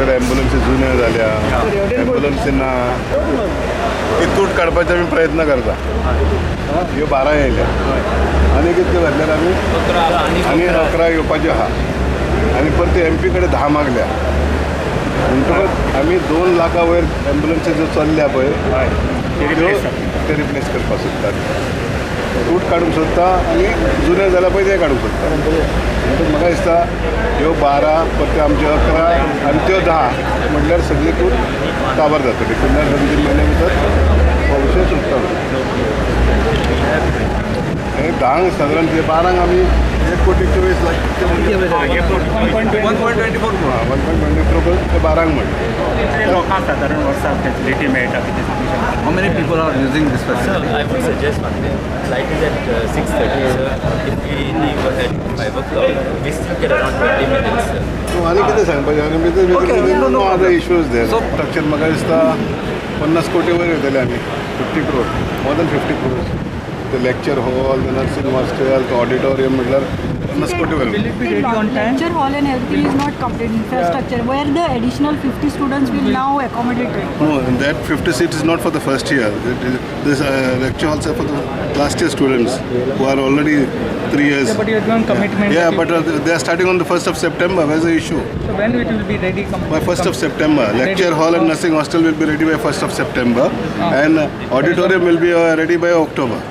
सगळ्या ॲम्ब्युलन्सी जुन्या झाल्या, ॲम्ब्युलन्सींना ती तूट काढपाचा आम्ही प्रयत्न करता. ह्यो 12 येयल्या आनी कितले घातल्यात आमी आनी 11 येवपाचे आहा आनी परत MP कडे 10 मागल्या. म्हणटकच आमी 2 लाखा वयर ॲम्ब्युलन्सी ज्यो चल्ल्या पळय ते रिप्लेस करपाक सोदतात. तूट काडूंक सोदता आनी जुने जाल्या पळय ते काडूंक सोदता. म्हणटकच म्हाका दिसता ह्यो 12 परते आमचे 11 आनी त्यो 10 म्हटल्यार सगळी तूट काबार जातली. पुण्या 2-3 म्हयन्या भितर हो विशय सुटतलो. आनी 10 सादारण ते 12 आमी 1,24 लाख 1.24 ते 12 म्हटलें. लोकांक सादारण वर्सा फॅसिलिटी मेळटा कितें सांगू शकता? How many people are using this Sir, facility? I would suggest one thing. Flight is at 6:30, sir. If we leave at 5 o'clock, we still get around 20 minutes, sir. आनी कितें सांगपाचें आनी भितर नो अदर इश्यूज देर. Structure म्हाका दिसता 50 कोटी वयर येतले आमी 50 crore, मोर दॅन 50 crores. ते lecture hall, the nursing hostel, तो ऑडिटोरियम म्हटल्यार 50 कोटी वयर. Will it be ready on time? Lecture hall and everything is not complete infrastructure where the additional 50 students will now accommodate it. No, and that 50 seats is not for the first year. This lecture halls are for the last year students who are already 3 years. Yeah, but you are given commitment. Yeah, but they are starting on the 1st of September. Where's the issue? So when it will be ready? By 1st of September. Lecture hall and nursing hostel will be ready by 1st of September. And auditorium will be ready by October.